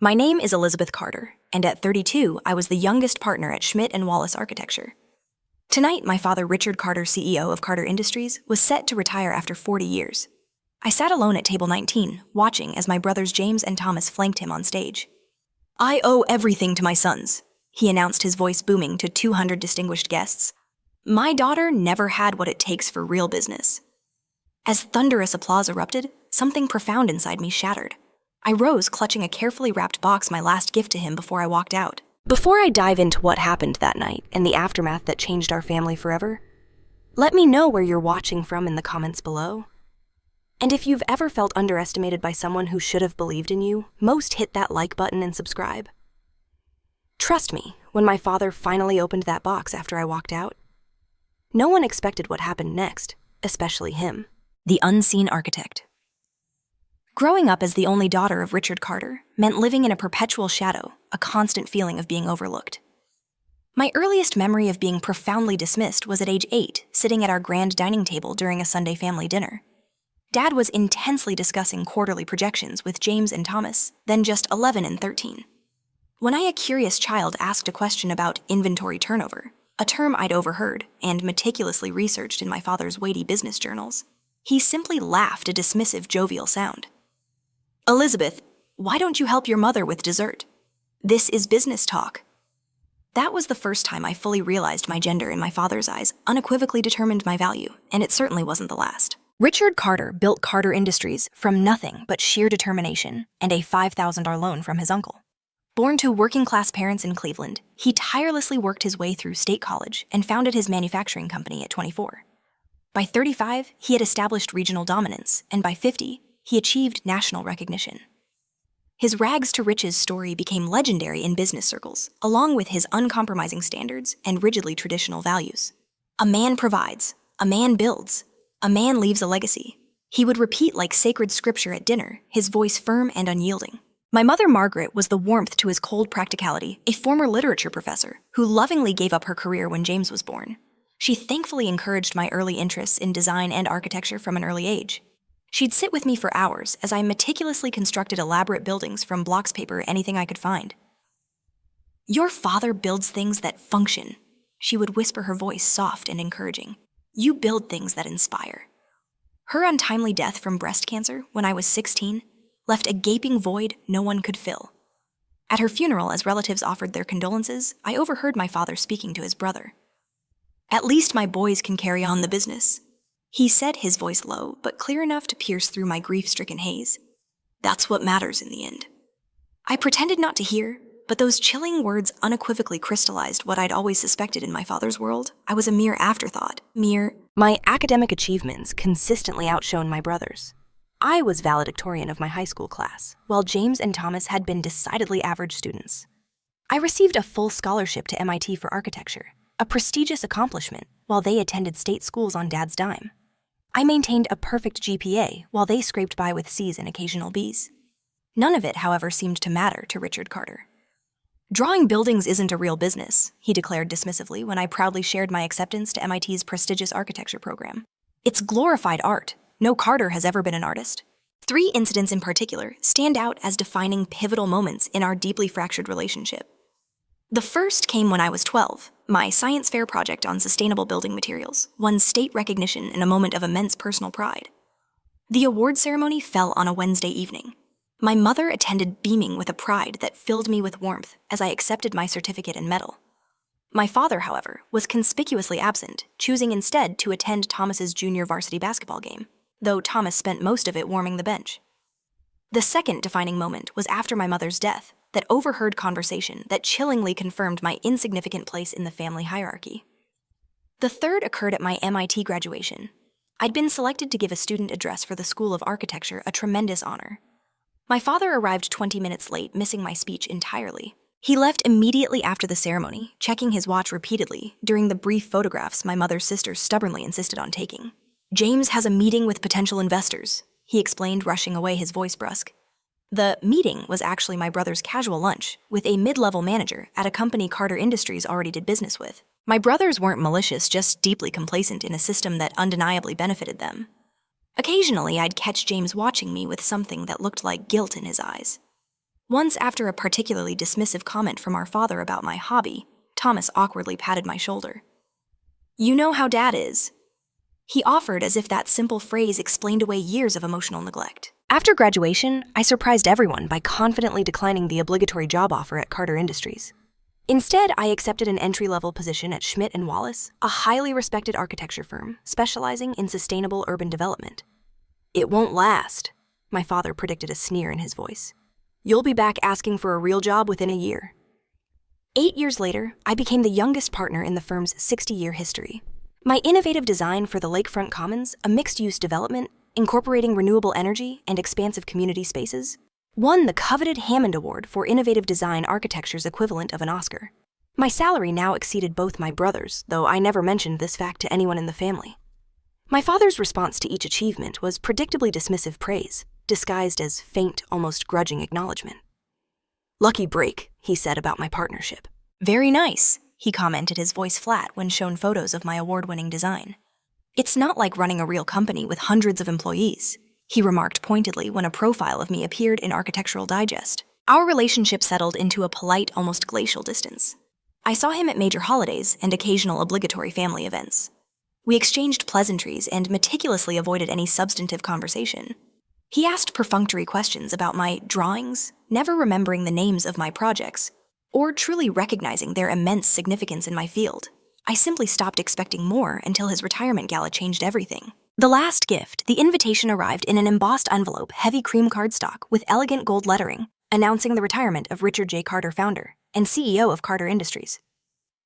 My name is Elizabeth Carter, and at 32, I was the youngest partner at Schmidt & Wallace Architecture. Tonight, my father, Richard Carter, CEO of Carter Industries, was set to retire after 40 years. I sat alone at table 19, watching as my brothers James and Thomas flanked him on stage. "I owe everything to my sons," he announced, his voice booming to 200 distinguished guests. "My daughter never had what it takes for real business." As thunderous applause erupted, something profound inside me shattered. I rose, clutching a carefully wrapped box, my last gift to him before I walked out. Before I dive into what happened that night and the aftermath that changed our family forever, let me know where you're watching from in the comments below. And if you've ever felt underestimated by someone who should have believed in you, most hit that like button and subscribe. Trust me, when my father finally opened that box after I walked out, no one expected what happened next, especially him. The unseen architect. Growing up as the only daughter of Richard Carter meant living in a perpetual shadow, a constant feeling of being overlooked. My earliest memory of being profoundly dismissed was at age 8, sitting at our grand dining table during a Sunday family dinner. Dad was intensely discussing quarterly projections with James and Thomas, then just 11 and 13. When I, a curious child, asked a question about inventory turnover, a term I'd overheard and meticulously researched in my father's weighty business journals, he simply laughed, a dismissive, jovial sound. "Elizabeth, why don't you help your mother with dessert? This is business talk." That was the first time I fully realized my gender in my father's eyes unequivocally determined my value, and it certainly wasn't the last. Richard Carter built Carter Industries from nothing but sheer determination and a $5,000 loan from his uncle. Born to working-class parents in Cleveland, he tirelessly worked his way through state college and founded his manufacturing company at 24. By 35, he had established regional dominance, and by 50, he achieved national recognition. His rags-to-riches story became legendary in business circles, along with his uncompromising standards and rigidly traditional values. "A man provides, a man builds, a man leaves a legacy," he would repeat like sacred scripture at dinner, his voice firm and unyielding. My mother, Margaret, was the warmth to his cold practicality, a former literature professor who lovingly gave up her career when James was born. She thankfully encouraged my early interests in design and architecture from an early age. She'd sit with me for hours as I meticulously constructed elaborate buildings from blocks paper, anything I could find. "Your father builds things that function," she would whisper, her voice soft and encouraging. "You build things that inspire." Her untimely death from breast cancer when I was 16 left a gaping void no one could fill. At her funeral, as relatives offered their condolences, I overheard my father speaking to his brother. "At least my boys can carry on the business," he said, his voice low, but clear enough to pierce through my grief-stricken haze. "That's what matters in the end." I pretended not to hear, but those chilling words unequivocally crystallized what I'd always suspected in my father's world. I was a mere afterthought. My academic achievements consistently outshone my brothers. I was valedictorian of my high school class, while James and Thomas had been decidedly average students. I received a full scholarship to MIT for architecture, a prestigious accomplishment, while they attended state schools on Dad's dime. I maintained a perfect GPA, while they scraped by with C's and occasional B's. None of it, however, seemed to matter to Richard Carter. "Drawing buildings isn't a real business," he declared dismissively when I proudly shared my acceptance to MIT's prestigious architecture program. "It's glorified art. No Carter has ever been an artist." 3 incidents in particular stand out as defining pivotal moments in our deeply fractured relationship. The first came when I was 12. My science fair project on sustainable building materials won state recognition in a moment of immense personal pride. The award ceremony fell on a Wednesday evening. My mother attended, beaming with a pride that filled me with warmth as I accepted my certificate and medal. My father, however, was conspicuously absent, choosing instead to attend Thomas's junior varsity basketball game, though Thomas spent most of it warming the bench. The second defining moment was after my mother's death, that overheard conversation that chillingly confirmed my insignificant place in the family hierarchy. The third occurred at my MIT graduation. I'd been selected to give a student address for the School of Architecture, a tremendous honor. My father arrived 20 minutes late, missing my speech entirely. He left immediately after the ceremony, checking his watch repeatedly during the brief photographs my mother's sister stubbornly insisted on taking. "James has a meeting with potential investors," he explained, rushing away, his voice brusque. The meeting was actually my brother's casual lunch with a mid-level manager at a company Carter Industries already did business with. My brothers weren't malicious, just deeply complacent in a system that undeniably benefited them. Occasionally, I'd catch James watching me with something that looked like guilt in his eyes. Once, after a particularly dismissive comment from our father about my hobby, Thomas awkwardly patted my shoulder. "You know how Dad is." He offered as if that simple phrase explained away years of emotional neglect. After graduation, I surprised everyone by confidently declining the obligatory job offer at Carter Industries. Instead, I accepted an entry-level position at Schmidt & Wallace, a highly respected architecture firm specializing in sustainable urban development. "It won't last," my father predicted, a sneer in his voice. "You'll be back asking for a real job within a year." 8 years later, I became the youngest partner in the firm's 60-year history. My innovative design for the Lakefront Commons, a mixed-use development incorporating renewable energy and expansive community spaces, won the coveted Hammond Award for Innovative Design Architecture's equivalent of an Oscar. My salary now exceeded both my brothers, though I never mentioned this fact to anyone in the family. My father's response to each achievement was predictably dismissive praise, disguised as faint, almost grudging acknowledgement. "Lucky break," he said about my partnership. "Very nice," he commented, his voice flat when shown photos of my award-winning design. "It's not like running a real company with hundreds of employees," he remarked pointedly when a profile of me appeared in Architectural Digest. Our relationship settled into a polite, almost glacial distance. I saw him at major holidays and occasional obligatory family events. We exchanged pleasantries and meticulously avoided any substantive conversation. He asked perfunctory questions about my drawings, never remembering the names of my projects, or truly recognizing their immense significance in my field. I simply stopped expecting more until his retirement gala changed everything. The last gift, the invitation, arrived in an embossed envelope, heavy cream cardstock with elegant gold lettering, announcing the retirement of Richard J. Carter, founder and CEO of Carter Industries.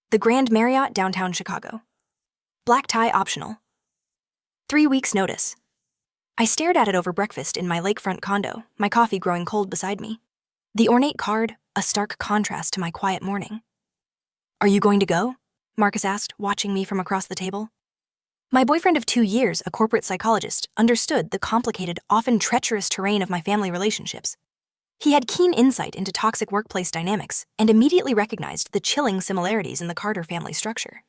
The Grand Marriott, downtown Chicago. Black tie optional. 3 weeks' notice. I stared at it over breakfast in my lakefront condo, my coffee growing cold beside me. The ornate card, a stark contrast to my quiet morning. "Are you going to go?" Marcus asked, watching me from across the table. My boyfriend of 2 years, a corporate psychologist, understood the complicated, often treacherous terrain of my family relationships. He had keen insight into toxic workplace dynamics and immediately recognized the chilling similarities in the Carter family structure.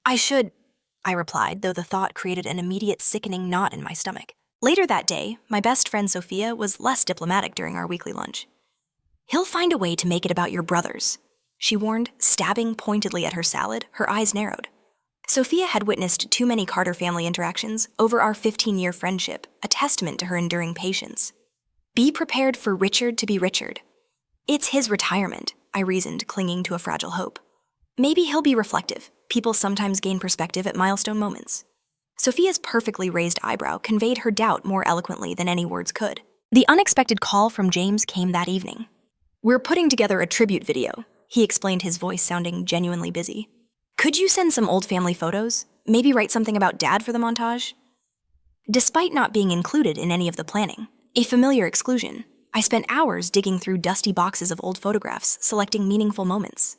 "I should," I replied, though the thought created an immediate sickening knot in my stomach. Later that day, my best friend Sophia was less diplomatic during our weekly lunch. "He'll find a way to make it about your brothers," she warned, stabbing pointedly at her salad, her eyes narrowed. Sophia had witnessed too many Carter family interactions over our 15-year friendship, a testament to her enduring patience. "Be prepared for Richard to be Richard. It's his retirement," I reasoned, clinging to a fragile hope. "Maybe he'll be reflective. People sometimes gain perspective at milestone moments." Sophia's perfectly raised eyebrow conveyed her doubt more eloquently than any words could. The unexpected call from James came that evening. "We're putting together a tribute video," he explained, his voice sounding genuinely busy. "Could you send some old family photos? Maybe write something about Dad for the montage?" Despite not being included in any of the planning, a familiar exclusion, I spent hours digging through dusty boxes of old photographs, selecting meaningful moments.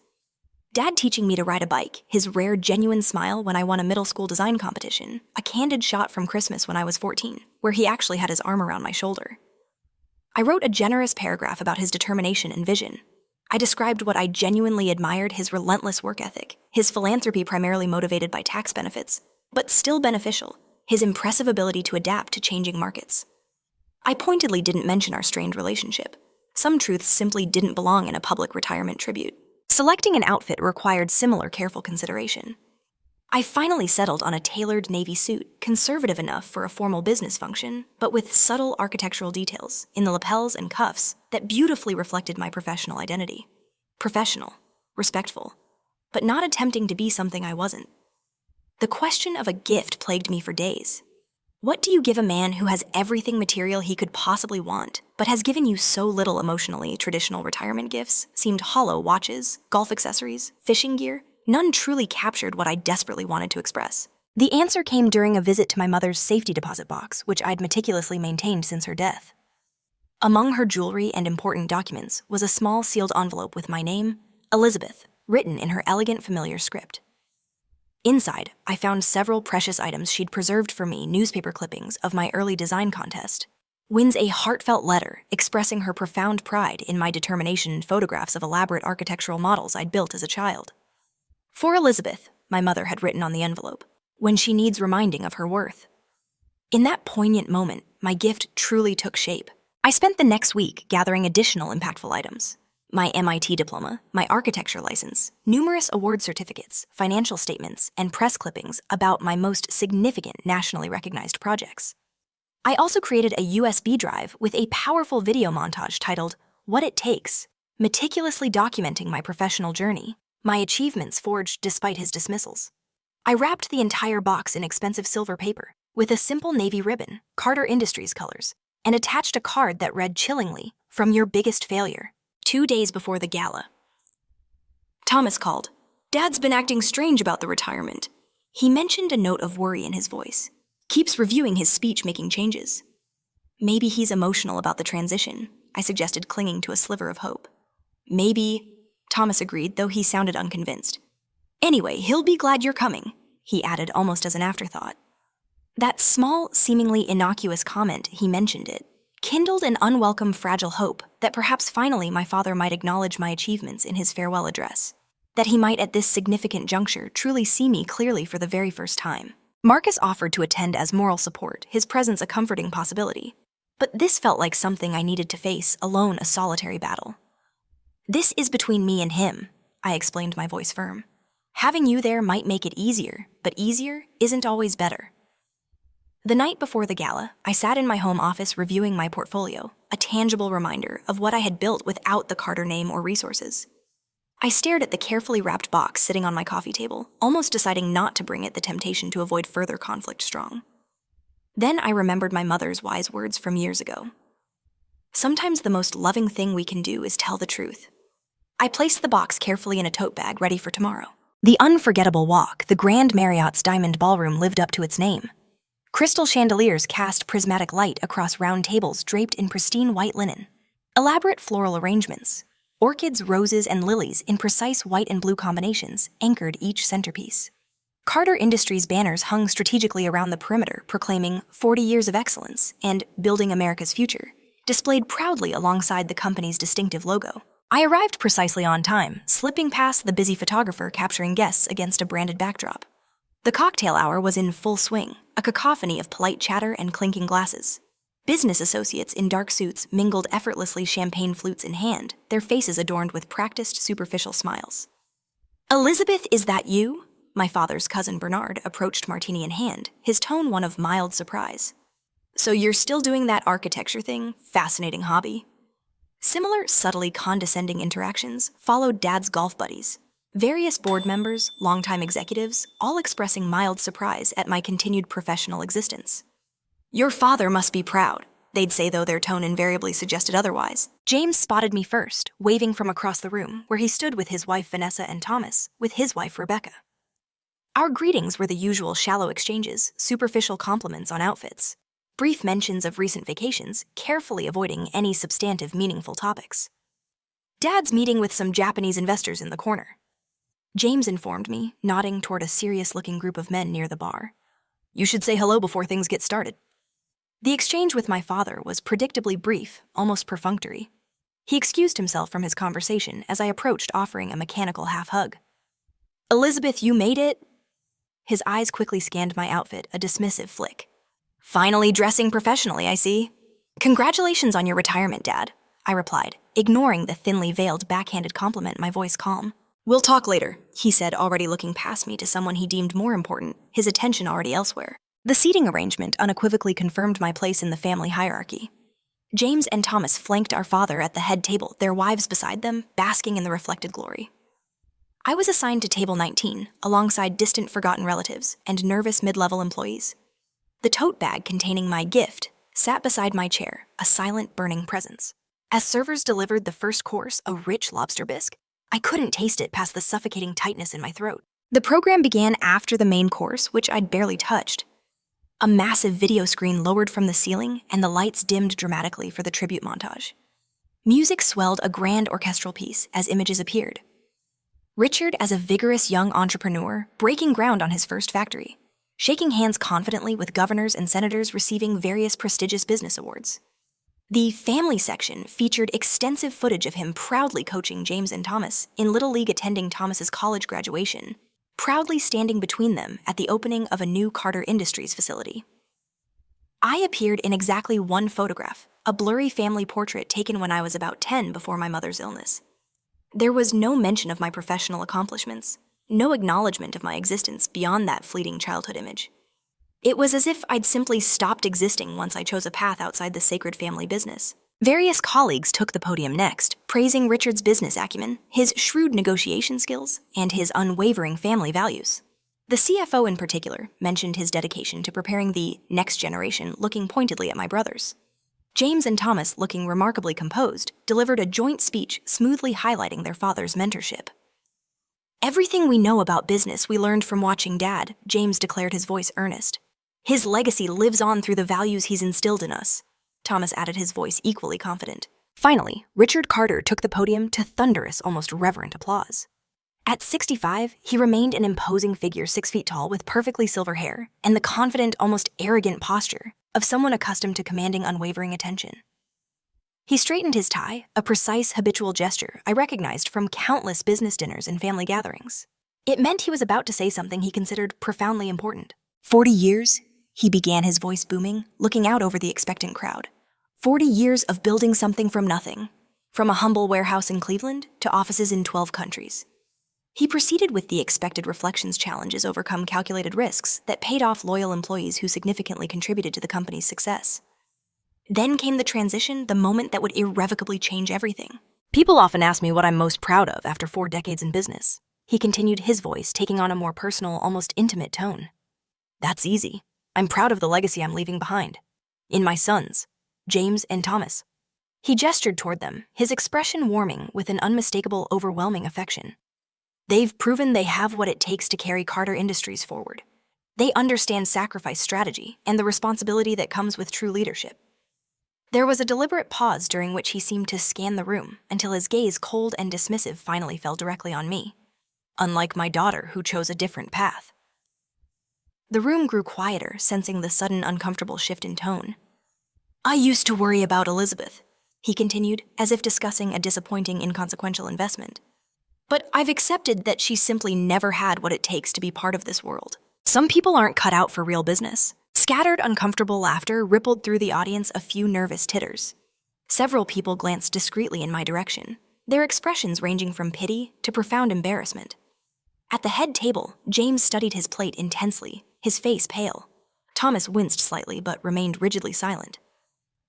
Dad teaching me to ride a bike, his rare, genuine smile when I won a middle school design competition, a candid shot from Christmas when I was 14, where he actually had his arm around my shoulder. I wrote a generous paragraph about his determination and vision. I described what I genuinely admired: his relentless work ethic, his philanthropy primarily motivated by tax benefits, but still beneficial, his impressive ability to adapt to changing markets. I pointedly didn't mention our strained relationship. Some truths simply didn't belong in a public retirement tribute. Selecting an outfit required similar careful consideration. I finally settled on a tailored navy suit, conservative enough for a formal business function, but with subtle architectural details in the lapels and cuffs that beautifully reflected my professional identity. Professional, respectful, but not attempting to be something I wasn't. The question of a gift plagued me for days. What do you give a man who has everything material he could possibly want, but has given you so little emotionally? Traditional retirement gifts seemed hollow: watches, golf accessories, fishing gear. None truly captured what I desperately wanted to express. The answer came during a visit to my mother's safety deposit box, which I'd meticulously maintained since her death. Among her jewelry and important documents was a small sealed envelope with my name, Elizabeth, written in her elegant, familiar script. Inside, I found several precious items she'd preserved for me: newspaper clippings of my early design contest, wins a heartfelt letter expressing her profound pride in my determination, and photographs of elaborate architectural models I'd built as a child. "For Elizabeth," my mother had written on the envelope, "when she needs reminding of her worth." In that poignant moment, my gift truly took shape. I spent the next week gathering additional impactful items. My MIT diploma, my architecture license, numerous award certificates, financial statements, and press clippings about my most significant nationally recognized projects. I also created a USB drive with a powerful video montage titled What It Takes, meticulously documenting my professional journey, my achievements forged despite his dismissals. I wrapped the entire box in expensive silver paper with a simple navy ribbon, Carter Industries colors, and attached a card that read chillingly, "From your biggest failure." 2 days before the gala, Thomas called. "Dad's been acting strange about the retirement." He mentioned a note of worry in his voice. "Keeps reviewing his speech, making changes." "Maybe he's emotional about the transition," I suggested, clinging to a sliver of hope. "Maybe," Thomas agreed, though he sounded unconvinced. "Anyway, he'll be glad you're coming," he added almost as an afterthought. That small, seemingly innocuous comment, "he mentioned it," kindled an unwelcome, fragile hope that perhaps finally my father might acknowledge my achievements in his farewell address, that he might at this significant juncture truly see me clearly for the very first time. Marcus offered to attend as moral support, his presence a comforting possibility. But this felt like something I needed to face alone, a solitary battle. "This is between me and him," I explained, my voice firm. "Having you there might make it easier, but easier isn't always better." The night before the gala, I sat in my home office reviewing my portfolio, a tangible reminder of what I had built without the Carter name or resources. I stared at the carefully wrapped box sitting on my coffee table, almost deciding not to bring it the temptation to avoid further conflict strong. Then I remembered my mother's wise words from years ago. Sometimes the most loving thing we can do is tell the truth. I placed the box carefully in a tote bag ready for tomorrow. The unforgettable walk, the Grand Marriott's diamond ballroom, lived up to its name. Crystal chandeliers cast prismatic light across round tables draped in pristine white linen. Elaborate floral arrangements, orchids, roses, and lilies in precise white and blue combinations, anchored each centerpiece. Carter Industries banners hung strategically around the perimeter, proclaiming 40 years of excellence and Building America's Future, displayed proudly alongside the company's distinctive logo. I arrived precisely on time, slipping past the busy photographer capturing guests against a branded backdrop. The cocktail hour was in full swing, a cacophony of polite chatter and clinking glasses. Business associates in dark suits mingled effortlessly, champagne flutes in hand, their faces adorned with practiced, superficial smiles. "Elizabeth, is that you?" My father's cousin Bernard approached, martini in hand, his tone one of mild surprise. "So you're still doing that architecture thing? Fascinating hobby." Similar, subtly condescending interactions followed Dad's golf buddies. Various board members, longtime executives, all expressing mild surprise at my continued professional existence. "Your father must be proud," they'd say, though their tone invariably suggested otherwise. James spotted me first, waving from across the room, where he stood with his wife Vanessa and Thomas, with his wife Rebecca. Our greetings were the usual shallow exchanges, superficial compliments on outfits, brief mentions of recent vacations, carefully avoiding any substantive, meaningful topics. "Dad's meeting with some Japanese investors in the corner," James informed me, nodding toward a serious-looking group of men near the bar. "You should say hello before things get started." The exchange with my father was predictably brief, almost perfunctory. He excused himself from his conversation as I approached, offering a mechanical half-hug. "Elizabeth, you made it?" His eyes quickly scanned my outfit, a dismissive flick. "Finally dressing professionally, I see." "Congratulations on your retirement, Dad," I replied, ignoring the thinly veiled backhanded compliment, my voice calm. "We'll talk later," he said, already looking past me to someone he deemed more important, his attention already elsewhere. The seating arrangement unequivocally confirmed my place in the family hierarchy. James and Thomas flanked our father at the head table, their wives beside them, basking in the reflected glory. I was assigned to table 19, alongside distant, forgotten relatives and nervous mid-level employees. The tote bag containing my gift sat beside my chair, a silent, burning presence. As servers delivered the first course, a rich lobster bisque, I couldn't taste it past the suffocating tightness in my throat. The program began after the main course, which I'd barely touched. A massive video screen lowered from the ceiling, and the lights dimmed dramatically for the tribute montage. Music swelled a grand orchestral piece as images appeared. Richard as a vigorous young entrepreneur, breaking ground on his first factory, shaking hands confidently with governors and senators, receiving various prestigious business awards. The family section featured extensive footage of him proudly coaching James and Thomas in Little League, attending Thomas's college graduation, proudly standing between them at the opening of a new Carter Industries facility. I appeared in exactly one photograph, a blurry family portrait taken when I was about 10 before my mother's illness. There was no mention of my professional accomplishments, no acknowledgement of my existence beyond that fleeting childhood image. It was as if I'd simply stopped existing once I chose a path outside the sacred family business. Various colleagues took the podium next, praising Richard's business acumen, his shrewd negotiation skills, and his unwavering family values. The CFO in particular mentioned his dedication to preparing the next generation, looking pointedly at my brothers. James and Thomas, looking remarkably composed, delivered a joint speech smoothly highlighting their father's mentorship. "Everything we know about business we learned from watching Dad," James declared, his voice earnest. "His legacy lives on through the values he's instilled in us," Thomas added, his voice equally confident. Finally, Richard Carter took the podium to thunderous, almost reverent applause. At 65, he remained an imposing figure 6 feet tall with perfectly silver hair and the confident, almost arrogant posture of someone accustomed to commanding unwavering attention. He straightened his tie, a precise, habitual gesture I recognized from countless business dinners and family gatherings. It meant he was about to say something he considered profoundly important. 40 years, he began, his voice booming, looking out over the expectant crowd. 40 years of building something from nothing, from a humble warehouse in Cleveland to offices in 12 countries. He proceeded with the expected reflections challenges overcome calculated risks that paid off loyal employees who significantly contributed to the company's success. Then came the transition, the moment that would irrevocably change everything. "People often ask me what I'm most proud of after 4 decades in business," he continued, his voice taking on a more personal, almost intimate tone. "That's easy. I'm proud of the legacy I'm leaving behind. In my sons, James and Thomas." He gestured toward them, his expression warming with an unmistakable, overwhelming affection. "They've proven they have what it takes to carry Carter Industries forward. They understand sacrifice strategy and the responsibility that comes with true leadership." There was a deliberate pause during which he seemed to scan the room until his gaze, cold and dismissive, finally fell directly on me. Unlike my daughter, who chose a different path. The room grew quieter, sensing the sudden uncomfortable shift in tone. "I used to worry about Elizabeth," he continued, as if discussing a disappointing, inconsequential investment. "But I've accepted that she simply never had what it takes to be part of this world. Some people aren't cut out for real business." Scattered, uncomfortable laughter rippled through the audience, a few nervous titters. Several people glanced discreetly in my direction, their expressions ranging from pity to profound embarrassment. At the head table, James studied his plate intensely, his face pale. Thomas winced slightly but remained rigidly silent.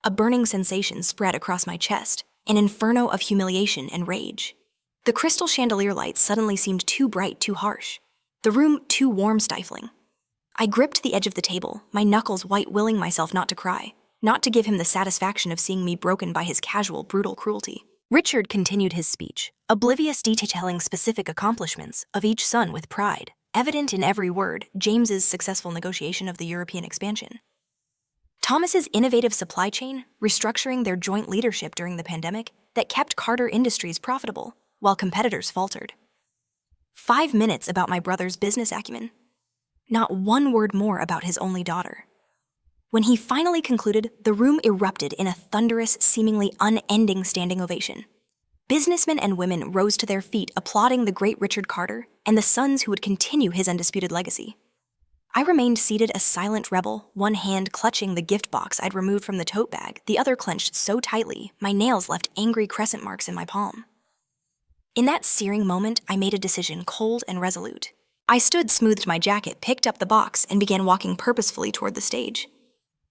A burning sensation spread across my chest, an inferno of humiliation and rage. The crystal chandelier lights suddenly seemed too bright, too harsh. The room too warm, stifling. I gripped the edge of the table, my knuckles white, willing myself not to cry, not to give him the satisfaction of seeing me broken by his casual, brutal cruelty. Richard continued his speech, oblivious detailing specific accomplishments of each son with pride, evident in every word, James's successful negotiation of the European expansion. Thomas's innovative supply chain, restructuring their joint leadership during the pandemic that kept Carter Industries profitable, while competitors faltered. 5 minutes about my brother's business acumen. Not one word more about his only daughter. When he finally concluded, the room erupted in a thunderous, seemingly unending standing ovation. Businessmen and women rose to their feet, applauding the great Richard Carter and the sons who would continue his undisputed legacy. I remained seated, a silent rebel, one hand clutching the gift box I'd removed from the tote bag, the other clenched so tightly my nails left angry crescent marks in my palm. In that searing moment, I made a decision, cold and resolute. I stood, smoothed my jacket, picked up the box, and began walking purposefully toward the stage.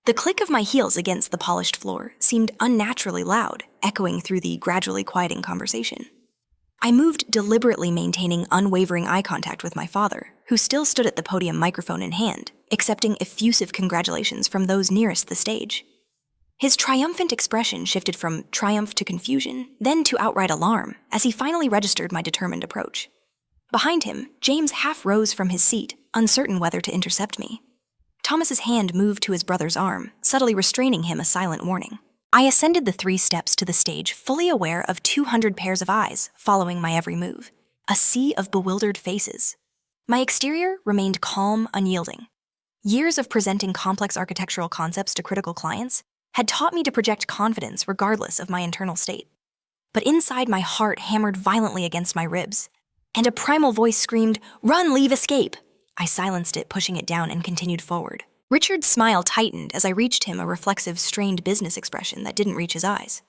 The click of my heels against the polished floor seemed unnaturally loud, echoing through the gradually quieting conversation. I moved deliberately, maintaining unwavering eye contact with my father, who still stood at the podium, microphone in hand, accepting effusive congratulations from those nearest the stage. His triumphant expression shifted from triumph to confusion, then to outright alarm, as he finally registered my determined approach. Behind him, James half rose from his seat, uncertain whether to intercept me. Thomas's hand moved to his brother's arm, subtly restraining him, a silent warning. I ascended the 3 steps to the stage, fully aware of 200 pairs of eyes following my every move, a sea of bewildered faces. My exterior remained calm, unyielding. Years of presenting complex architectural concepts to critical clients had taught me to project confidence regardless of my internal state. But inside, my heart hammered violently against my ribs, and a primal voice screamed, "Run, leave, escape!" I silenced it, pushing it down, and continued forward, Richard's smile tightened as I reached him a reflexive, strained business expression that didn't reach his eyes.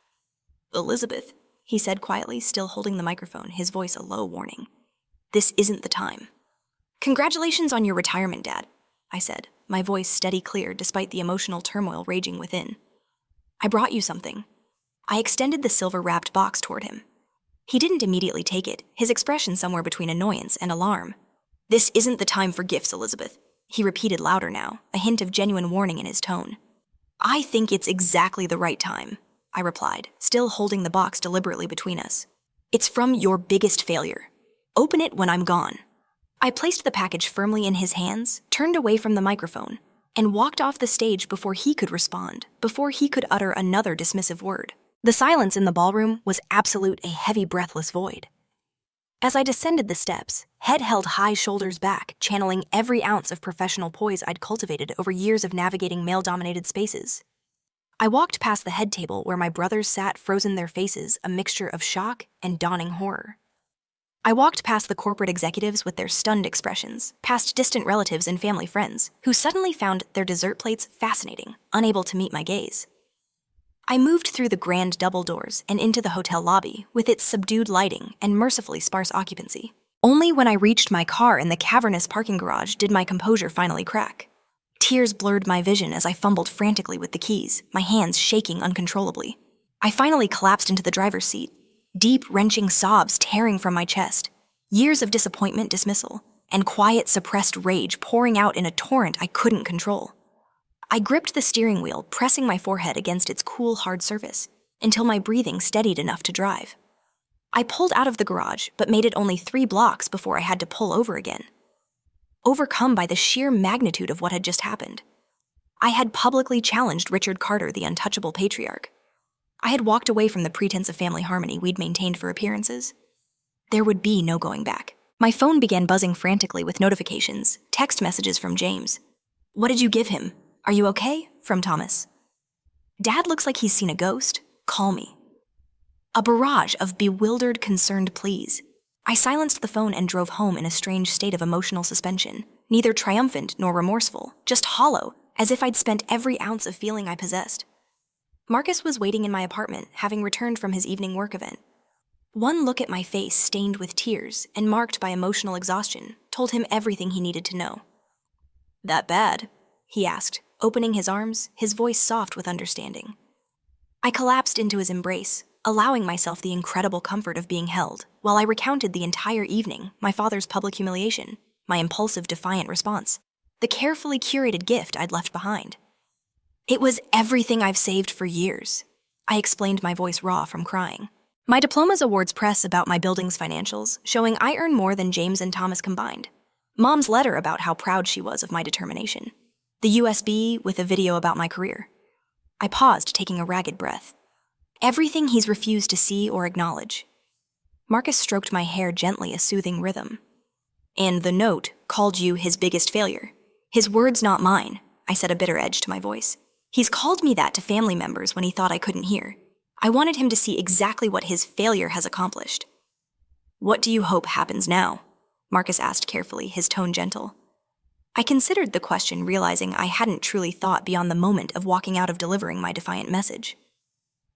"Elizabeth," he said quietly, still holding the microphone, his voice a low warning. "This isn't the time." "Congratulations on your retirement, Dad," I said, my voice steady clear despite the emotional turmoil raging within. "I brought you something." I extended the silver-wrapped box toward him. He didn't immediately take it, his expression somewhere between annoyance and alarm. "This isn't the time for gifts, Elizabeth," he repeated louder now, a hint of genuine warning in his tone. "I think it's exactly the right time," I replied, still holding the box deliberately between us. "It's from your biggest failure. Open it when I'm gone." I placed the package firmly in his hands, turned away from the microphone, and walked off the stage before he could respond, before he could utter another dismissive word. The silence in the ballroom was absolute, a heavy, breathless void. As I descended the steps, head held high, shoulders back, channeling every ounce of professional poise I'd cultivated over years of navigating male-dominated spaces. I walked past the head table where my brothers sat, frozen, their faces a mixture of shock and dawning horror. I walked past the corporate executives with their stunned expressions, past distant relatives and family friends who suddenly found their dessert plates fascinating, unable to meet my gaze. I moved through the grand double doors and into the hotel lobby with its subdued lighting and mercifully sparse occupancy. Only when I reached my car in the cavernous parking garage did my composure finally crack. Tears blurred my vision as I fumbled frantically with the keys, my hands shaking uncontrollably. I finally collapsed into the driver's seat, deep, wrenching sobs tearing from my chest, years of disappointment, dismissal, and quiet, suppressed rage pouring out in a torrent I couldn't control. I gripped the steering wheel, pressing my forehead against its cool, hard surface, until my breathing steadied enough to drive. I pulled out of the garage, but made it only 3 blocks before I had to pull over again. Overcome by the sheer magnitude of what had just happened. I had publicly challenged Richard Carter, the untouchable patriarch. I had walked away from the pretense of family harmony we'd maintained for appearances. There would be no going back. My phone began buzzing frantically with notifications, text messages from James. "What did you give him? Are you okay?" from Thomas. "Dad looks like he's seen a ghost. Call me." A barrage of bewildered, concerned pleas. I silenced the phone and drove home in a strange state of emotional suspension, neither triumphant nor remorseful, just hollow, as if I'd spent every ounce of feeling I possessed. Marcus was waiting in my apartment, having returned from his evening work event. One look at my face stained with tears and marked by emotional exhaustion told him everything he needed to know. "That bad?" he asked, opening his arms, his voice soft with understanding. I collapsed into his embrace, allowing myself the incredible comfort of being held, while I recounted the entire evening, my father's public humiliation, my impulsive, defiant response, the carefully curated gift I'd left behind. "It was everything I've saved for years," I explained, my voice raw from crying. My diploma's awards press about my building's financials, showing I earn more than James and Thomas combined. Mom's letter about how proud she was of my determination. The USB with a video about my career. I paused, taking a ragged breath. Everything he's refused to see or acknowledge. Marcus stroked my hair gently, a soothing rhythm. "And the note called you his biggest failure. His words, not mine," I said, a bitter edge to my voice. "He's called me that to family members when he thought I couldn't hear. I wanted him to see exactly what his failure has accomplished." "What do you hope happens now?" Marcus asked carefully, his tone gentle. I considered the question, realizing I hadn't truly thought beyond the moment of walking out of delivering my defiant message.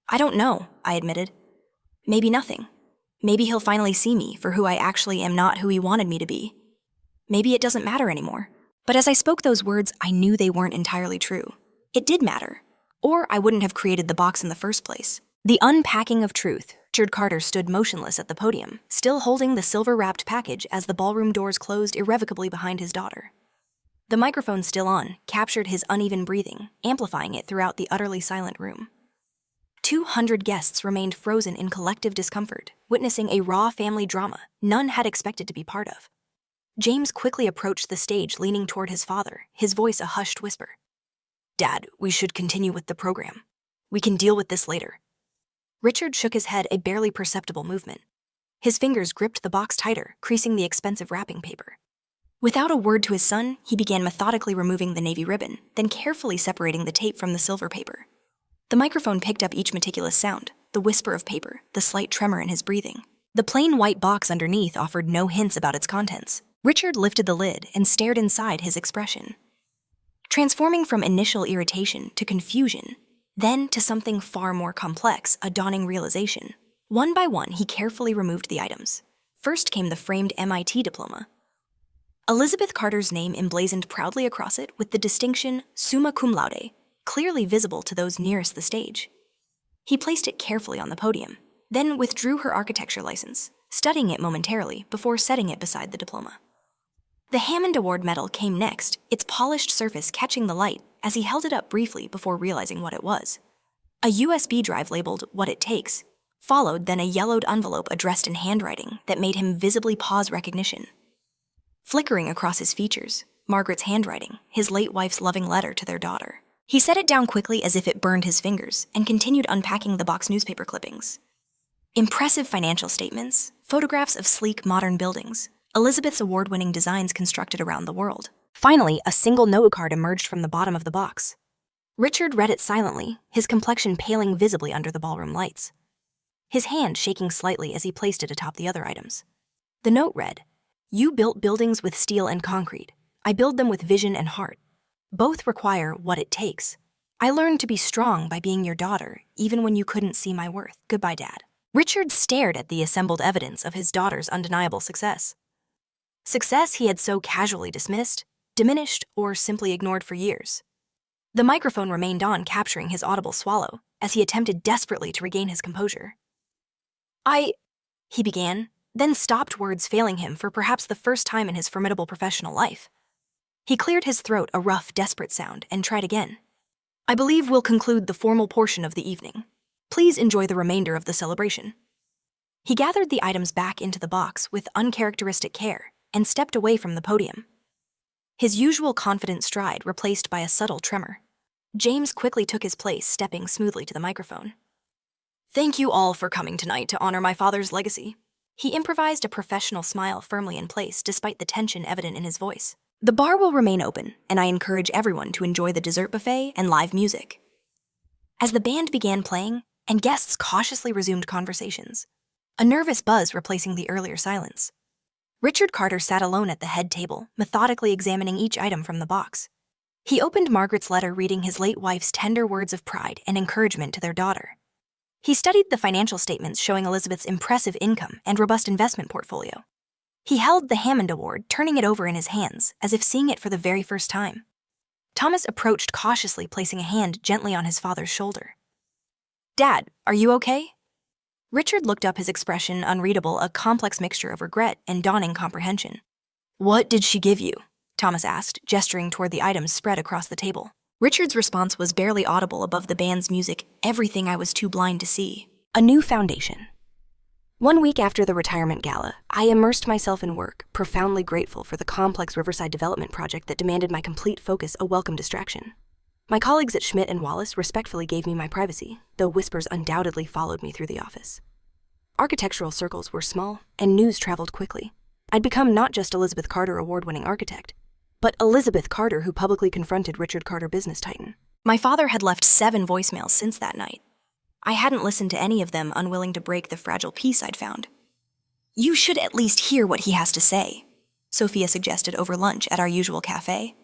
"I don't know," I admitted. "Maybe nothing. Maybe he'll finally see me for who I actually am, not who he wanted me to be. Maybe it doesn't matter anymore." But as I spoke those words, I knew they weren't entirely true. It did matter, or I wouldn't have created the box in the first place. The unpacking of truth. Richard Carter stood motionless at the podium, still holding the silver-wrapped package as the ballroom doors closed irrevocably behind his daughter. The microphone, still on, captured his uneven breathing, amplifying it throughout the utterly silent room. 200 guests remained frozen in collective discomfort, witnessing a raw family drama none had expected to be part of. James quickly approached the stage, leaning toward his father, his voice a hushed whisper. "Dad, we should continue with the program. We can deal with this later." Richard shook his head, a barely perceptible movement. His fingers gripped the box tighter, creasing the expensive wrapping paper. Without a word to his son, he began methodically removing the navy ribbon, then carefully separating the tape from the silver paper. The microphone picked up each meticulous sound, the whisper of paper, the slight tremor in his breathing. The plain white box underneath offered no hints about its contents. Richard lifted the lid and stared inside, his expression transforming from initial irritation to confusion, then to something far more complex, a dawning realization. One by one, he carefully removed the items. First came the framed MIT diploma. Elizabeth Carter's name emblazoned proudly across it with the distinction summa cum laude, clearly visible to those nearest the stage. He placed it carefully on the podium, then withdrew her architecture license, studying it momentarily before setting it beside the diploma. The Hammond Award medal came next, its polished surface catching the light as he held it up briefly before realizing what it was. A USB drive labeled "What It Takes," followed then a yellowed envelope addressed in handwriting that made him visibly pause recognition. Flickering across his features, Margaret's handwriting, his late wife's loving letter to their daughter. He set it down quickly as if it burned his fingers and continued unpacking the box newspaper clippings. Impressive financial statements, photographs of sleek modern buildings, Elizabeth's award-winning designs constructed around the world. Finally, a single note card emerged from the bottom of the box. Richard read it silently, his complexion paling visibly under the ballroom lights. His hand shaking slightly as he placed it atop the other items. The note read, "You built buildings with steel and concrete. I build them with vision and heart. Both require what it takes. I learned to be strong by being your daughter, even when you couldn't see my worth. Goodbye, Dad." Richard stared at the assembled evidence of his daughter's undeniable success. Success he had so casually dismissed, diminished, or simply ignored for years. The microphone remained on, capturing his audible swallow, as he attempted desperately to regain his composure. He began, then stopped, words failing him for perhaps the first time in his formidable professional life. He cleared his throat, a rough, desperate sound, and tried again. "I believe we'll conclude the formal portion of the evening. Please enjoy the remainder of the celebration." He gathered the items back into the box with uncharacteristic care and stepped away from the podium. His usual confident stride replaced by a subtle tremor. James quickly took his place, stepping smoothly to the microphone. "Thank you all for coming tonight to honor my father's legacy." He improvised a professional smile firmly in place despite the tension evident in his voice. "The bar will remain open, and I encourage everyone to enjoy the dessert buffet and live music." As the band began playing, and guests cautiously resumed conversations, a nervous buzz replacing the earlier silence, Richard Carter sat alone at the head table, methodically examining each item from the box. He opened Margaret's letter, reading his late wife's tender words of pride and encouragement to their daughter. He studied the financial statements showing Elizabeth's impressive income and robust investment portfolio. He held the Hammond Award, turning it over in his hands, as if seeing it for the very first time. Thomas approached cautiously, placing a hand gently on his father's shoulder. "Dad, are you okay?" Richard looked up, his expression unreadable, a complex mixture of regret and dawning comprehension. "What did she give you?" Thomas asked, gesturing toward the items spread across the table. Richard's response was barely audible above the band's music, "Everything I was too blind to see." A new foundation. 1 week after the retirement gala, I immersed myself in work, profoundly grateful for the complex Riverside development project that demanded my complete focus, a welcome distraction. My colleagues at Schmidt and Wallace respectfully gave me my privacy, though whispers undoubtedly followed me through the office. Architectural circles were small, and news traveled quickly. I'd become not just Elizabeth Carter award-winning architect, but Elizabeth Carter who publicly confronted Richard Carter business titan. My father had left 7 voicemails since that night. I hadn't listened to any of them, unwilling to break the fragile peace I'd found. "You should at least hear what he has to say," Sophia suggested over lunch at our usual cafe.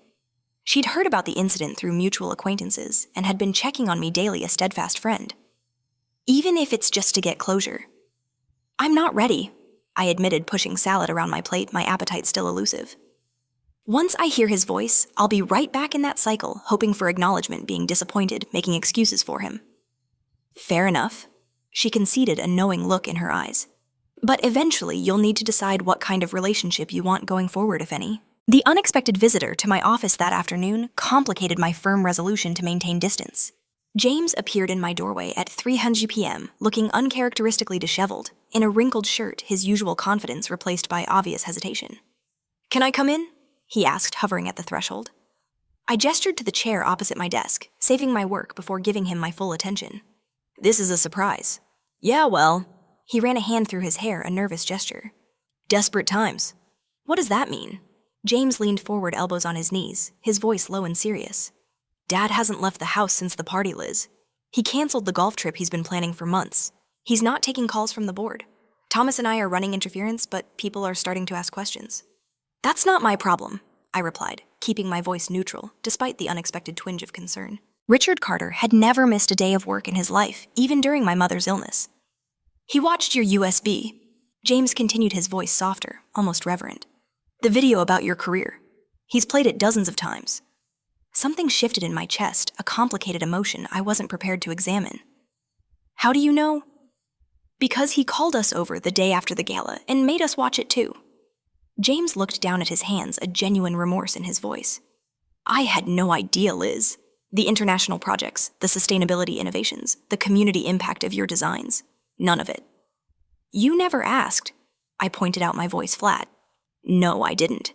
She'd heard about the incident through mutual acquaintances and had been checking on me daily, a steadfast friend. "Even if it's just to get closure." "I'm not ready," I admitted, pushing salad around my plate, my appetite still elusive. "Once I hear his voice, I'll be right back in that cycle, hoping for acknowledgement, being disappointed, making excuses for him." "Fair enough." She conceded, a knowing look in her eyes. "But eventually, you'll need to decide what kind of relationship you want going forward, if any." The unexpected visitor to my office that afternoon complicated my firm resolution to maintain distance. James appeared in my doorway at 3:00 p.m., looking uncharacteristically disheveled, in a wrinkled shirt, his usual confidence replaced by obvious hesitation. "Can I come in?" he asked, hovering at the threshold. I gestured to the chair opposite my desk, saving my work before giving him my full attention. "This is a surprise." "Yeah, well." He ran a hand through his hair, a nervous gesture. "Desperate times." "What does that mean?" James leaned forward, elbows on his knees, his voice low and serious. "Dad hasn't left the house since the party, Liz. He canceled the golf trip he's been planning for months. He's not taking calls from the board. Thomas and I are running interference, but people are starting to ask questions." "That's not my problem," I replied. keeping my voice neutral, despite the unexpected twinge of concern. Richard Carter had never missed a day of work in his life, even during my mother's illness. He watched your USB. James continued, his voice softer, almost reverent. The video about your career. He's played it dozens of times. Something shifted in my chest, a complicated emotion I wasn't prepared to examine. How do you know? Because he called us over the day after the gala and made us watch it too. James looked down at his hands, a genuine remorse in his voice. I had no idea, Liz. The international projects, the sustainability innovations, the community impact of your designs. None of it. You never asked. I pointed out, my voice flat. No, I didn't.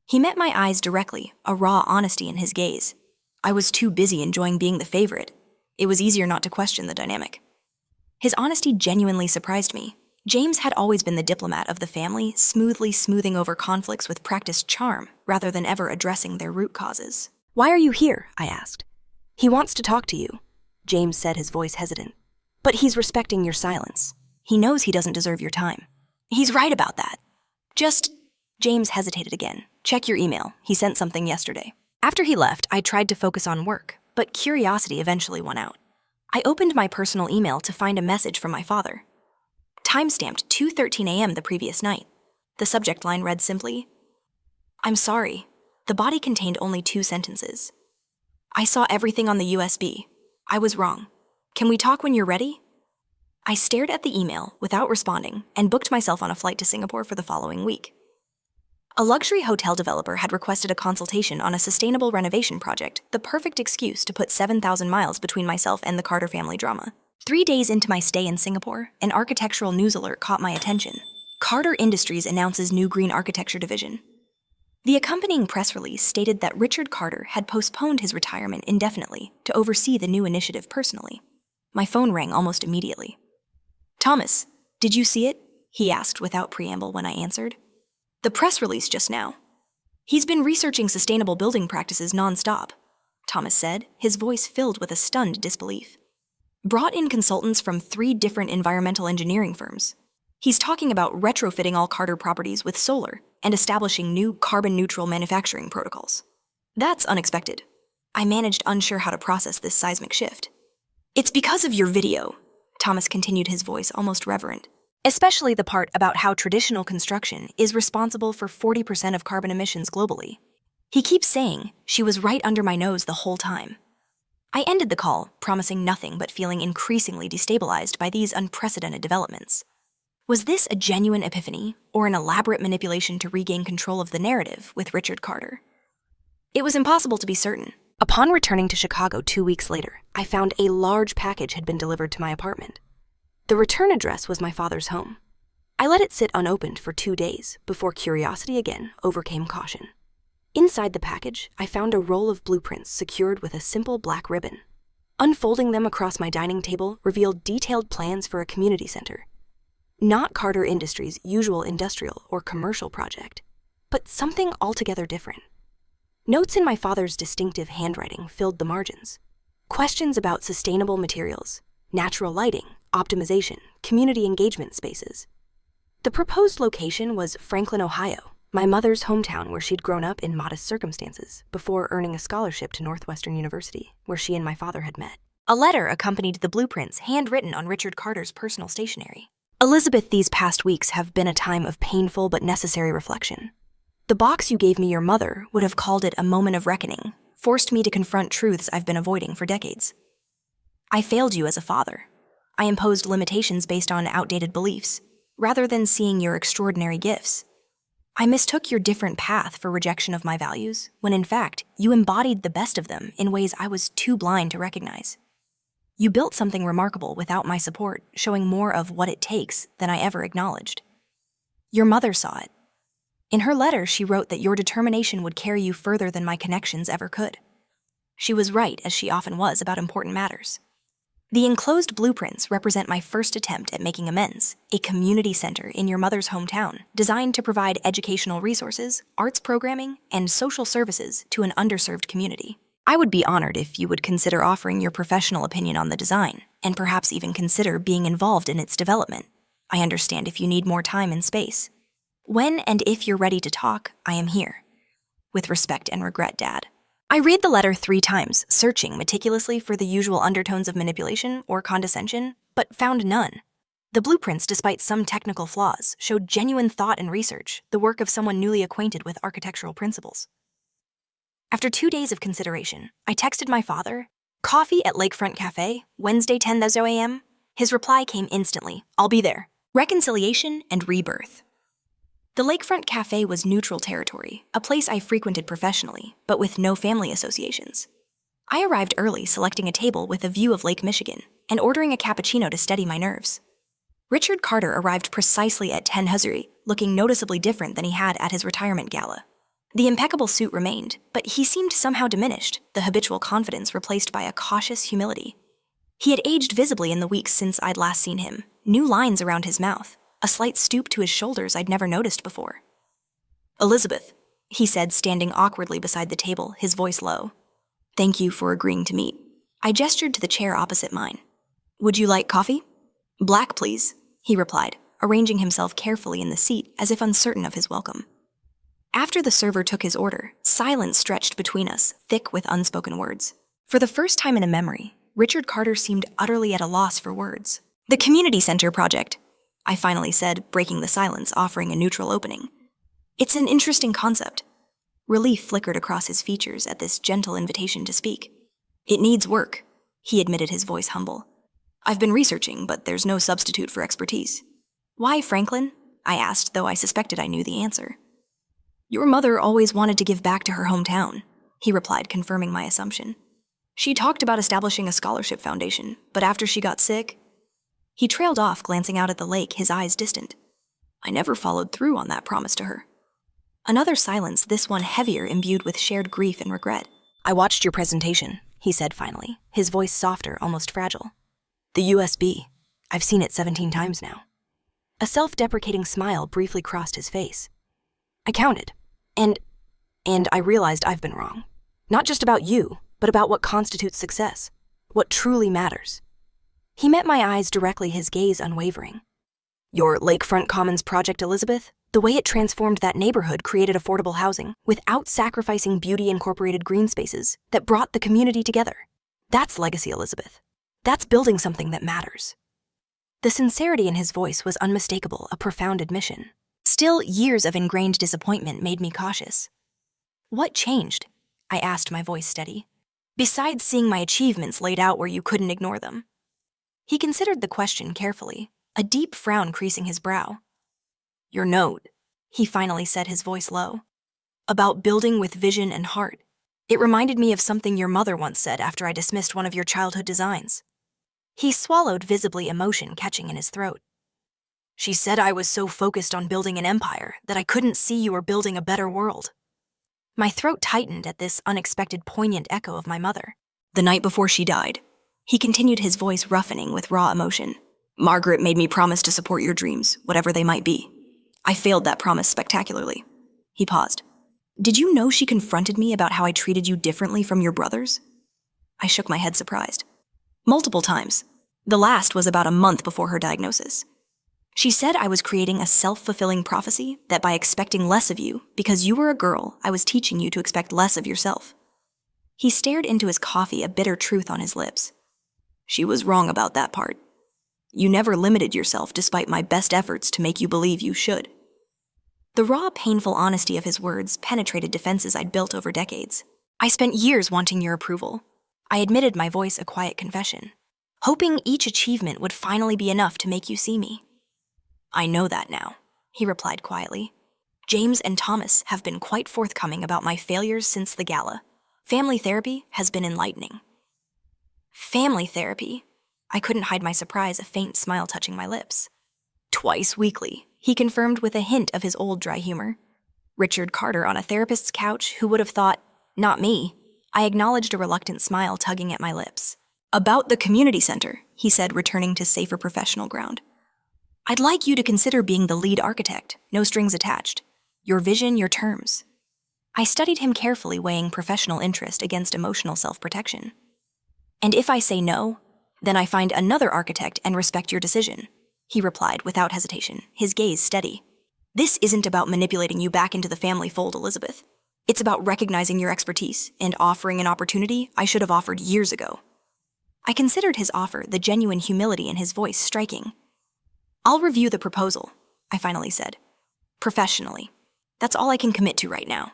He met my eyes directly, a raw honesty in his gaze. I was too busy enjoying being the favorite. It was easier not to question the dynamic. His honesty genuinely surprised me. James had always been the diplomat of the family, smoothly smoothing over conflicts with practiced charm, rather than ever addressing their root causes. Why are you here? I asked. He wants to talk to you, James said, his voice hesitant. But he's respecting your silence. He knows he doesn't deserve your time. He's right about that. James hesitated again. Check your email. He sent something yesterday. After he left, I tried to focus on work, but curiosity eventually won out. I opened my personal email to find a message from my father. Timestamped 2:13 a.m. the previous night. The subject line read simply, I'm sorry. The body contained only 2 sentences. I saw everything on the USB. I was wrong. Can we talk when you're ready? I stared at the email without responding and booked myself on a flight to Singapore for the following week. A luxury hotel developer had requested a consultation on a sustainable renovation project, the perfect excuse to put 7,000 miles between myself and the Carter family drama. 3 days into my stay in Singapore, an architectural news alert caught my attention. Carter Industries announces new green architecture division. The accompanying press release stated that Richard Carter had postponed his retirement indefinitely to oversee the new initiative personally. My phone rang almost immediately. Thomas, did you see it? He asked without preamble when I answered. The press release just now. He's been researching sustainable building practices nonstop, Thomas said, his voice filled with a stunned disbelief. Brought in consultants from 3 different environmental engineering firms. He's talking about retrofitting all Carter properties with solar and establishing new carbon-neutral manufacturing protocols. That's unexpected. I managed, unsure how to process this seismic shift. It's because of your video, Thomas continued, his voice almost reverent. Especially the part about how traditional construction is responsible for 40% of carbon emissions globally. He keeps saying she was right under my nose the whole time. I ended the call, promising nothing but feeling increasingly destabilized by these unprecedented developments. Was this a genuine epiphany, or an elaborate manipulation to regain control of the narrative with Richard Carter? It was impossible to be certain. Upon returning to Chicago 2 weeks later, I found a large package had been delivered to my apartment. The return address was my father's home. I let it sit unopened for 2 days before curiosity again overcame caution. Inside the package, I found a roll of blueprints secured with a simple black ribbon. Unfolding them across my dining table revealed detailed plans for a community center. Not Carter Industries' usual industrial or commercial project, but something altogether different. Notes in my father's distinctive handwriting filled the margins. Questions about sustainable materials, natural lighting, optimization, community engagement spaces. The proposed location was Franklin, Ohio, my mother's hometown where she'd grown up in modest circumstances before earning a scholarship to Northwestern University, where she and my father had met. A letter accompanied the blueprints, handwritten on Richard Carter's personal stationery. Elizabeth, these past weeks have been a time of painful but necessary reflection. The box you gave me, your mother, would have called it a moment of reckoning, forced me to confront truths I've been avoiding for decades. I failed you as a father. I imposed limitations based on outdated beliefs, rather than seeing your extraordinary gifts. I mistook your different path for rejection of my values, when in fact, you embodied the best of them in ways I was too blind to recognize. You built something remarkable without my support, showing more of what it takes than I ever acknowledged. Your mother saw it. In her letter, she wrote that your determination would carry you further than my connections ever could. She was right, as she often was, about important matters. The enclosed blueprints represent my first attempt at making amends, a community center in your mother's hometown, designed to provide educational resources, arts programming, and social services to an underserved community. I would be honored if you would consider offering your professional opinion on the design, and perhaps even consider being involved in its development. I understand if you need more time and space. When and if you're ready to talk, I am here. With respect and regret, Dad. I read the letter 3 times, searching meticulously for the usual undertones of manipulation or condescension, but found none. The blueprints, despite some technical flaws, showed genuine thought and research, the work of someone newly acquainted with architectural principles. After 2 days of consideration, I texted my father, "Coffee at Lakefront Cafe, Wednesday 10:00 a.m.? His reply came instantly, "I'll be there." Reconciliation and rebirth. The Lakefront Cafe was neutral territory, a place I frequented professionally, but with no family associations. I arrived early, selecting a table with a view of Lake Michigan, and ordering a cappuccino to steady my nerves. Richard Carter arrived precisely at 10:00, looking noticeably different than he had at his retirement gala. The impeccable suit remained, but he seemed somehow diminished, the habitual confidence replaced by a cautious humility. He had aged visibly in the weeks since I'd last seen him, new lines around his mouth, a slight stoop to his shoulders I'd never noticed before. "Elizabeth," he said, standing awkwardly beside the table, his voice low. "Thank you for agreeing to meet." I gestured to the chair opposite mine. "Would you like coffee?" "Black, please," he replied, arranging himself carefully in the seat as if uncertain of his welcome. After the server took his order, silence stretched between us, thick with unspoken words. For the first time in a memory, Richard Carter seemed utterly at a loss for words. "The community center project," I finally said, breaking the silence, offering a neutral opening. "It's an interesting concept." Relief flickered across his features at this gentle invitation to speak. "It needs work," he admitted, his voice humble. "I've been researching, but there's no substitute for expertise." "Why, Franklin?" I asked, though I suspected I knew the answer. "Your mother always wanted to give back to her hometown," he replied, confirming my assumption. "She talked about establishing a scholarship foundation, but after she got sick..." He trailed off, glancing out at the lake, his eyes distant. "I never followed through on that promise to her." Another silence, this one heavier, imbued with shared grief and regret. "I watched your presentation," he said finally, his voice softer, almost fragile. "The USB. I've seen it 17 times now." A self-deprecating smile briefly crossed his face. "I counted. And I realized I've been wrong. Not just about you, but about what constitutes success. What truly matters." He met my eyes directly, his gaze unwavering. "Your Lakefront Commons project, Elizabeth? The way it transformed that neighborhood, created affordable housing, without sacrificing beauty-incorporated green spaces that brought the community together. That's legacy, Elizabeth. That's building something that matters." The sincerity in his voice was unmistakable, a profound admission. Still, years of ingrained disappointment made me cautious. "What changed?" I asked, my voice steady. "Besides seeing my achievements laid out where you couldn't ignore them." He considered the question carefully, a deep frown creasing his brow. "Your note," he finally said, his voice low. "About building with vision and heart. It reminded me of something your mother once said after I dismissed one of your childhood designs." He swallowed, visibly emotion catching in his throat. "She said I was so focused on building an empire that I couldn't see you were building a better world." My throat tightened at this unexpected poignant echo of my mother. "The night before she died," he continued, his voice roughening with raw emotion, "Margaret made me promise to support your dreams, whatever they might be. I failed that promise spectacularly." He paused. "Did you know she confronted me about how I treated you differently from your brothers?" I shook my head, surprised. "Multiple times. The last was about a month before her diagnosis. She said I was creating a self-fulfilling prophecy, that by expecting less of you, because you were a girl, I was teaching you to expect less of yourself." He stared into his coffee, a bitter truth on his lips. "She was wrong about that part. You never limited yourself despite my best efforts to make you believe you should." The raw, painful honesty of his words penetrated defenses I'd built over decades. "I spent years wanting your approval," I admitted, my voice a quiet confession, "hoping each achievement would finally be enough to make you see me." "I know that now," he replied quietly. "James and Thomas have been quite forthcoming about my failures since the gala. Family therapy has been enlightening." "Family therapy?" I couldn't hide my surprise, a faint smile touching my lips. "Twice weekly," he confirmed with a hint of his old dry humor. Richard Carter on a therapist's couch, who would have thought, "Not me." I acknowledged a reluctant smile tugging at my lips. "About the community center," he said, returning to safer professional ground. "I'd like you to consider being the lead architect, no strings attached. Your vision, your terms." I studied him carefully, weighing professional interest against emotional self-protection. "And if I say no, then I find another architect and respect your decision," he replied without hesitation, his gaze steady. "This isn't about manipulating you back into the family fold, Elizabeth. It's about recognizing your expertise and offering an opportunity I should have offered years ago. I considered his offer, the genuine humility in his voice, striking. I'll review the proposal, I finally said. Professionally. That's all I can commit to right now.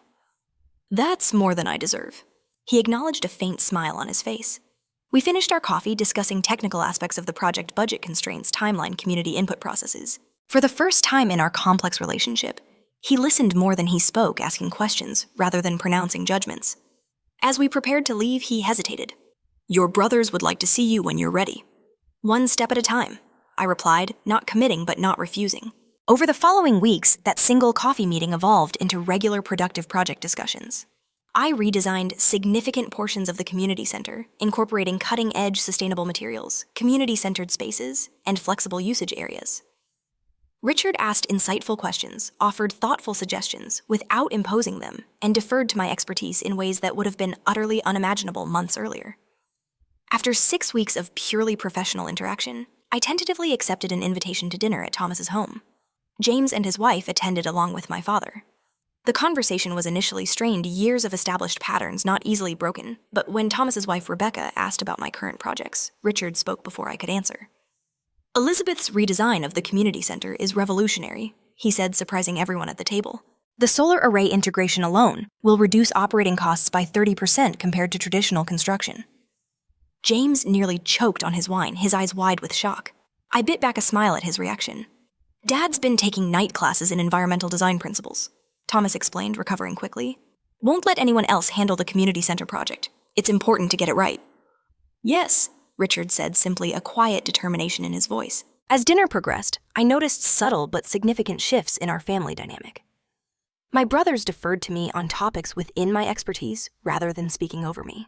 That's more than I deserve. He acknowledged a faint smile on his face. We finished our coffee discussing technical aspects of the project, budget constraints, timeline, community input processes. For the first time in our complex relationship, he listened more than he spoke, asking questions rather than pronouncing judgments. As we prepared to leave, he hesitated. Your brothers would like to see you when you're ready. One step at a time, I replied, not committing but not refusing. Over the following weeks, that single coffee meeting evolved into regular productive project discussions. I redesigned significant portions of the community center, incorporating cutting-edge sustainable materials, community-centered spaces, and flexible usage areas. Richard asked insightful questions, offered thoughtful suggestions without imposing them, and deferred to my expertise in ways that would have been utterly unimaginable months earlier. After 6 weeks of purely professional interaction, I tentatively accepted an invitation to dinner at Thomas's home. James and his wife attended along with my father. The conversation was initially strained, years of established patterns not easily broken, but when Thomas's wife Rebecca asked about my current projects, Richard spoke before I could answer. Elizabeth's redesign of the community center is revolutionary, he said, surprising everyone at the table. The solar array integration alone will reduce operating costs by 30% compared to traditional construction. James nearly choked on his wine, his eyes wide with shock. I bit back a smile at his reaction. Dad's been taking night classes in environmental design principles, Thomas explained, recovering quickly. Won't let anyone else handle the community center project. It's important to get it right. Yes, Richard said simply, a quiet determination in his voice. As dinner progressed, I noticed subtle but significant shifts in our family dynamic. My brothers deferred to me on topics within my expertise rather than speaking over me.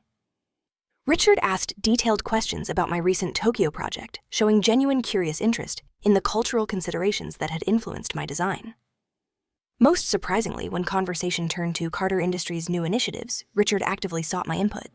Richard asked detailed questions about my recent Tokyo project, showing genuine curious interest in the cultural considerations that had influenced my design. Most surprisingly, when conversation turned to Carter Industries' new initiatives, Richard actively sought my input.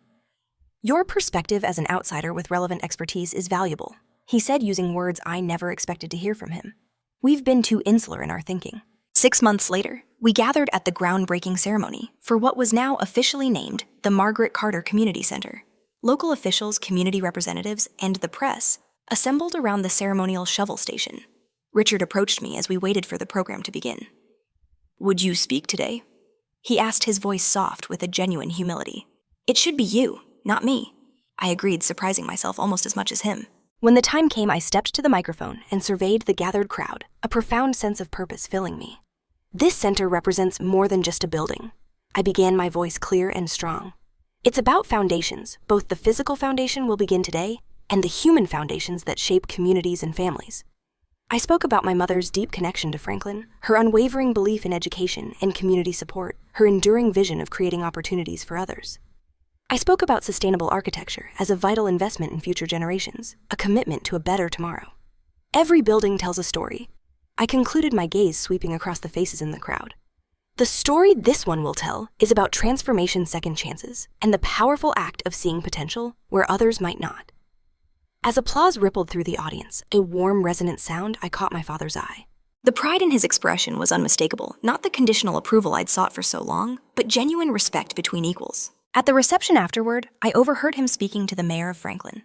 Your perspective as an outsider with relevant expertise is valuable, he said, using words I never expected to hear from him. We've been too insular in our thinking. 6 months later, we gathered at the groundbreaking ceremony for what was now officially named the Margaret Carter Community Center. Local officials, community representatives, and the press assembled around the ceremonial shovel station. Richard approached me as we waited for the program to begin. Would you speak today? He asked, his voice soft with a genuine humility. It should be you, not me. I agreed, surprising myself almost as much as him. When the time came, I stepped to the microphone and surveyed the gathered crowd, a profound sense of purpose filling me. This center represents more than just a building. I began, my voice clear and strong. It's about foundations. Both the physical foundation will begin today and the human foundations that shape communities and families. I spoke about my mother's deep connection to Franklin, her unwavering belief in education and community support, her enduring vision of creating opportunities for others. I spoke about sustainable architecture as a vital investment in future generations, a commitment to a better tomorrow. Every building tells a story. I concluded, my gaze sweeping across the faces in the crowd. The story this one will tell is about transformation's second chances and the powerful act of seeing potential where others might not. As applause rippled through the audience, a warm, resonant sound, I caught my father's eye. The pride in his expression was unmistakable, not the conditional approval I'd sought for so long, but genuine respect between equals. At the reception afterward, I overheard him speaking to the mayor of Franklin.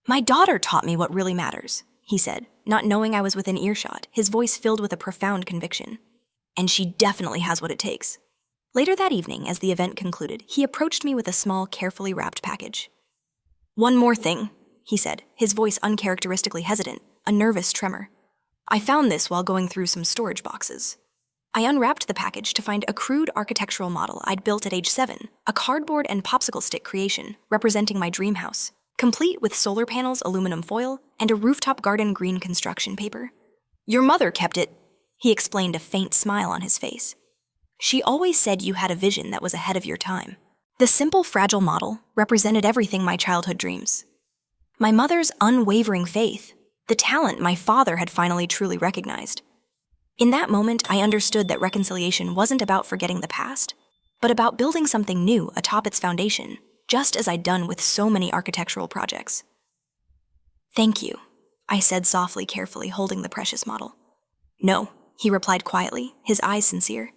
My daughter taught me what really matters, he said, not knowing I was within earshot, his voice filled with a profound conviction. And she definitely has what it takes. Later that evening, as the event concluded, he approached me with a small, carefully wrapped package. One more thing, he said, his voice uncharacteristically hesitant, a nervous tremor. I found this while going through some storage boxes. I unwrapped the package to find a crude architectural model I'd built at age 7, a cardboard and popsicle stick creation representing my dream house, complete with solar panels, aluminum foil, and a rooftop garden green construction paper. Your mother kept it, he explained, a faint smile on his face. She always said you had a vision that was ahead of your time. The simple, fragile model represented everything my childhood dreams. My mother's unwavering faith, the talent my father had finally truly recognized. In that moment, I understood that reconciliation wasn't about forgetting the past, but about building something new atop its foundation, just as I'd done with so many architectural projects. Thank you, I said softly, carefully holding the precious model. No, he replied quietly, his eyes sincere.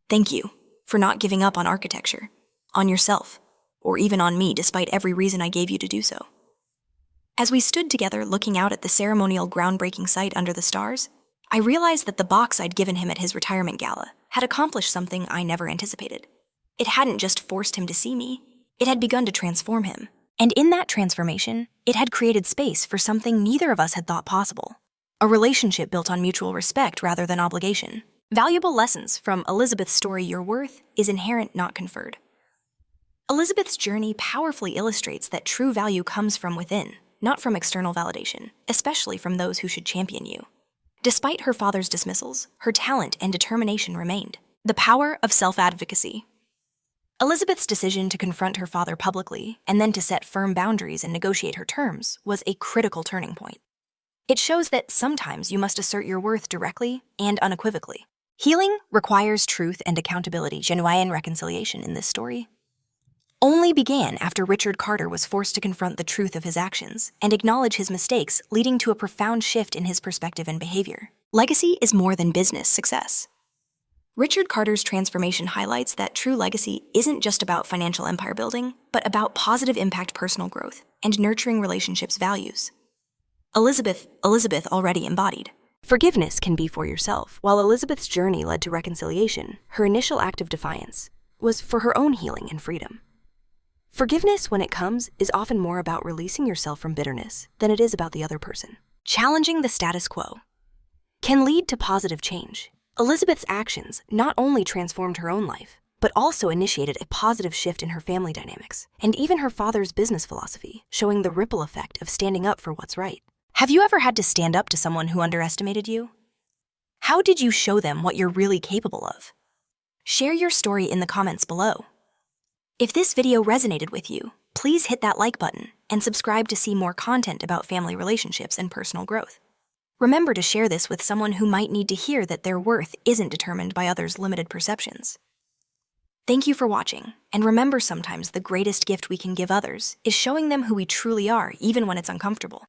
Thank you for not giving up on architecture, on yourself, or even on me despite every reason I gave you to do so. As we stood together looking out at the ceremonial groundbreaking site under the stars, I realized that the box I'd given him at his retirement gala had accomplished something I never anticipated. It hadn't just forced him to see me, it had begun to transform him. And in that transformation, it had created space for something neither of us had thought possible. A relationship built on mutual respect rather than obligation. Valuable lessons from Elizabeth's story, Your worth is inherent, not conferred. Elizabeth's journey powerfully illustrates that true value comes from within, not from external validation, especially from those who should champion you. Despite her father's dismissals, her talent and determination remained. The power of self-advocacy. Elizabeth's decision to confront her father publicly and then to set firm boundaries and negotiate her terms was a critical turning point. It shows that sometimes you must assert your worth directly and unequivocally. Healing requires truth and accountability. Genuine reconciliation in this story only began after Richard Carter was forced to confront the truth of his actions and acknowledge his mistakes, leading to a profound shift in his perspective and behavior. Legacy is more than business success. Richard Carter's transformation highlights that true legacy isn't just about financial empire building, but about positive impact, personal growth, and nurturing relationships' values. Elizabeth already embodied. Forgiveness can be for yourself. While Elizabeth's journey led to reconciliation, her initial act of defiance was for her own healing and freedom. Forgiveness, when it comes, is often more about releasing yourself from bitterness than it is about the other person. Challenging the status quo can lead to positive change. Elizabeth's actions not only transformed her own life, but also initiated a positive shift in her family dynamics, and even her father's business philosophy, showing the ripple effect of standing up for what's right. Have you ever had to stand up to someone who underestimated you? How did you show them what you're really capable of? Share your story in the comments below. If this video resonated with you, please hit that like button and subscribe to see more content about family relationships and personal growth. Remember to share this with someone who might need to hear that their worth isn't determined by others' limited perceptions. Thank you for watching, and remember, sometimes the greatest gift we can give others is showing them who we truly are, even when it's uncomfortable.